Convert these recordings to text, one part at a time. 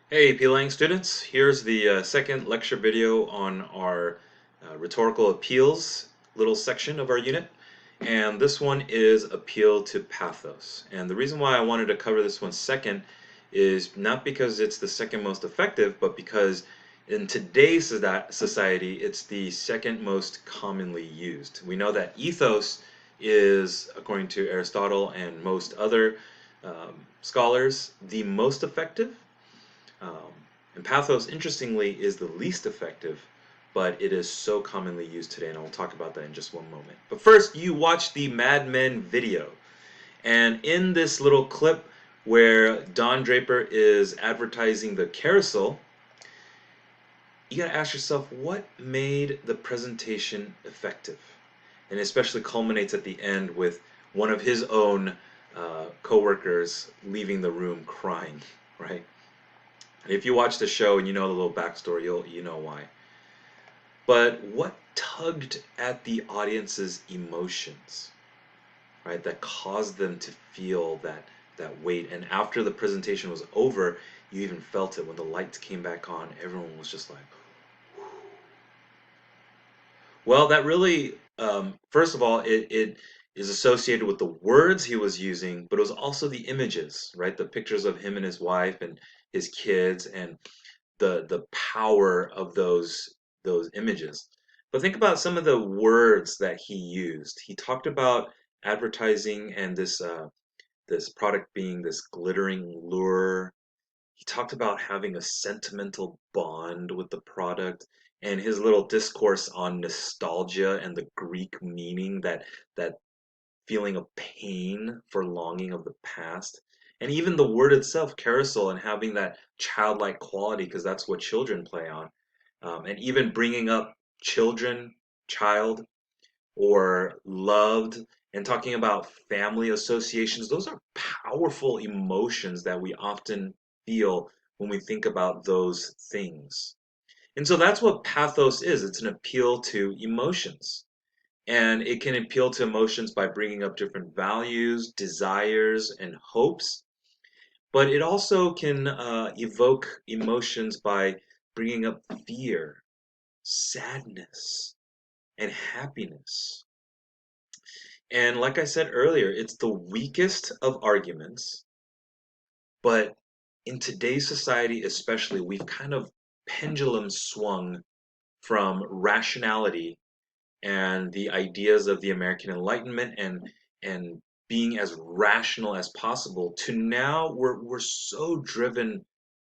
Hey P-Lang students, here's the second lecture video on our rhetorical appeals little section of our unit. And this one is appeal to pathos. And the reason why I wanted to cover this one second is not because it's the second most effective, but because in today's society, it's the second most commonly used. We know that ethos is, according to Aristotle and most other scholars, the most effective. Um, and Pathos, interestingly, is the least effective, but it is so commonly used today, and I'll talk about that in just one moment. But first, you watch the Mad Men video. And in this little clip where Don Draper is advertising the carousel, you gotta ask yourself what made the presentation effective? And it especially culminates at the end with one of his own co-workers leaving the room crying, right? If you watch the show and you know the little backstory, you know why. But what tugged at the audience's emotions, right? That caused them to feel that weight. And after the presentation was over, you even felt it when the lights came back on. Everyone was just like, well, that really, first of all, it is associated with the words he was using, but it was also the images, right? The pictures of him and his wife and his kids and the power of those images. But think about some of the words that he used. He talked about advertising and this product being this glittering lure. He talked about having a sentimental bond with the product and his little discourse on nostalgia and the Greek meaning that feeling of pain for longing of the past. And even the word itself, carousel, and having that childlike quality, because that's what children play on. And even bringing up children, child, or loved, and talking about family associations. Those are powerful emotions that we often feel when we think about those things. And so that's what pathos is. It's an appeal to emotions. And it can appeal to emotions by bringing up different values, desires, and hopes. But it also can evoke emotions by bringing up fear, sadness, and happiness. And like I said earlier, it's the weakest of arguments. But in today's society, especially, we've kind of pendulum swung from rationality and the ideas of the American Enlightenment and being as rational as possible to now we're so driven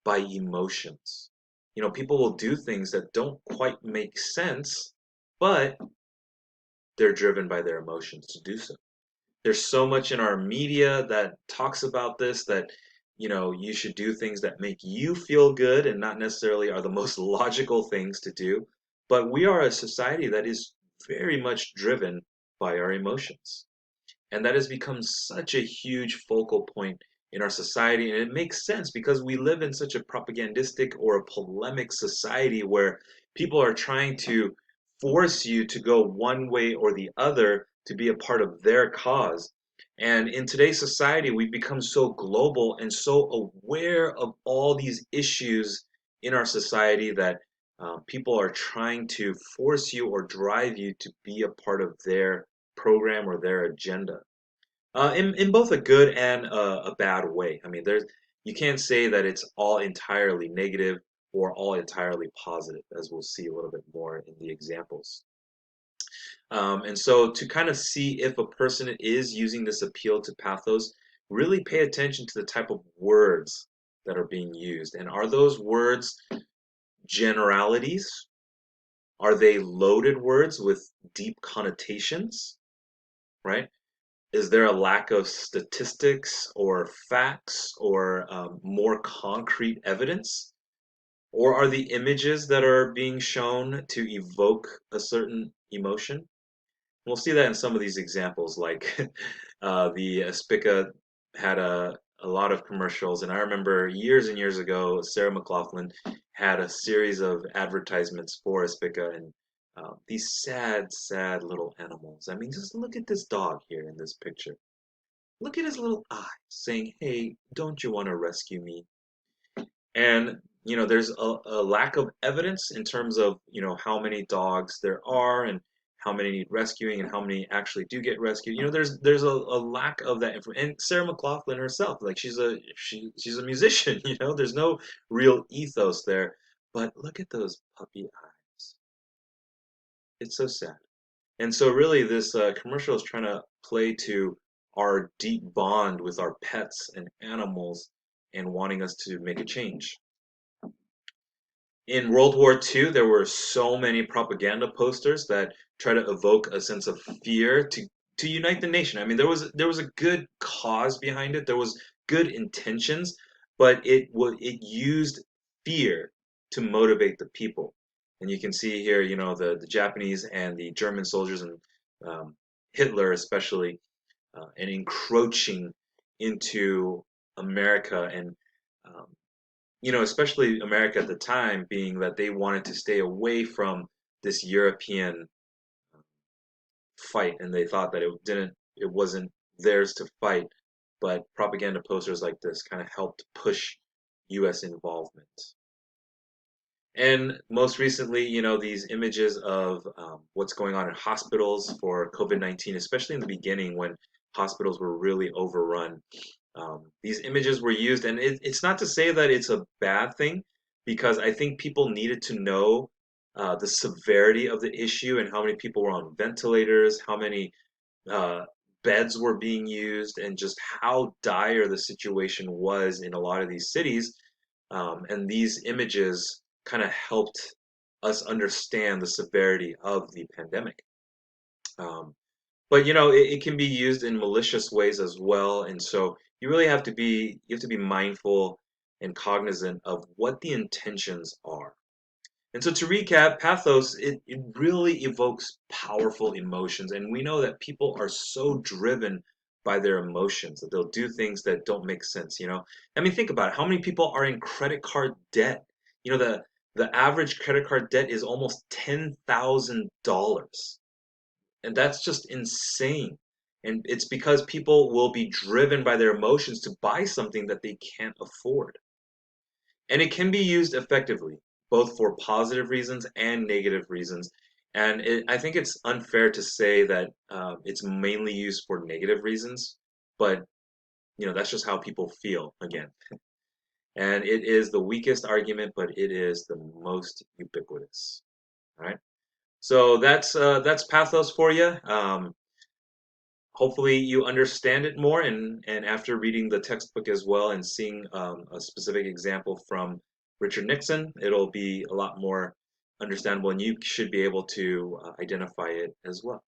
by emotions. You know, people will do things that don't quite make sense, but they're driven by their emotions to do so. There's so much in our media that talks about this that you should do things that make you feel good and not necessarily are the most logical things to do, but we are a society that is very much driven by our emotions, and that has become such a huge focal point in our society. And it makes sense because we live in such a propagandistic or a polemic society where people are trying to force you to go one way or the other to be a part of their cause. And in today's society, we've become so global and so aware of all these issues in our society that people are trying to force you or drive you to be a part of their program or their agenda. In both a good and a bad way. I mean, you can't say that it's all entirely negative or all entirely positive, as we'll see a little bit more in the examples. And so, to kind of see if a person is using this appeal to pathos, really pay attention to the type of words that are being used, and are those words generalities? Are they loaded words with deep connotations? Right? Is there a lack of statistics or facts or more concrete evidence? Or are the images that are being shown to evoke a certain emotion? We'll see that in some of these examples, like the Aspica had a lot of commercials, and I remember years and years ago, Sarah McLachlan had a series of advertisements for Aspica, and these sad, sad little animals. I mean, just look at this dog here in this picture. Look at his little eyes saying, "Hey, don't you want to rescue me?" And there's a lack of evidence in terms of how many dogs there are and how many need rescuing and how many actually do get rescued. There's a lack of that information. And Sarah McLachlan herself, like she's a musician. There's no real ethos there. But look at those puppy eyes. It's so sad. And so really this commercial is trying to play to our deep bond with our pets and animals and wanting us to make a change. In World War II, there were so many propaganda posters that try to evoke a sense of fear to unite the nation. I mean, there was a good cause behind it. There was good intentions, but it used fear to motivate the people. And you can see here, the Japanese and the German soldiers and Hitler especially, and encroaching into America and um, especially America at the time, being that they wanted to stay away from this European fight, and they thought that it wasn't theirs to fight, but propaganda posters like this kind of helped push U.S. involvement. And most recently, these images of what's going on in hospitals for COVID-19, especially in the beginning when hospitals were really overrun. These images were used, and it's not to say that it's a bad thing, because I think people needed to know the severity of the issue and how many people were on ventilators, how many uh, beds were being used, and just how dire the situation was in a lot of these cities. And these images kind of helped us understand the severity of the pandemic. Um, but it can be used in malicious ways as well, and so you have to be mindful and cognizant of what the intentions are. And so to recap, pathos, it really evokes powerful emotions. And we know that people are so driven by their emotions that they'll do things that don't make sense, I mean, think about it. How many people are in credit card debt? The average credit card debt is almost $10,000. And that's just insane. And it's because people will be driven by their emotions to buy something that they can't afford. And it can be used effectively, both for positive reasons and negative reasons. And I think it's unfair to say that it's mainly used for negative reasons, but that's just how people feel again. And it is the weakest argument, but it is the most ubiquitous. All right. So that's pathos for you. Hopefully you understand it more, and after reading the textbook as well and seeing a specific example from Richard Nixon, it'll be a lot more understandable, and you should be able to identify it as well.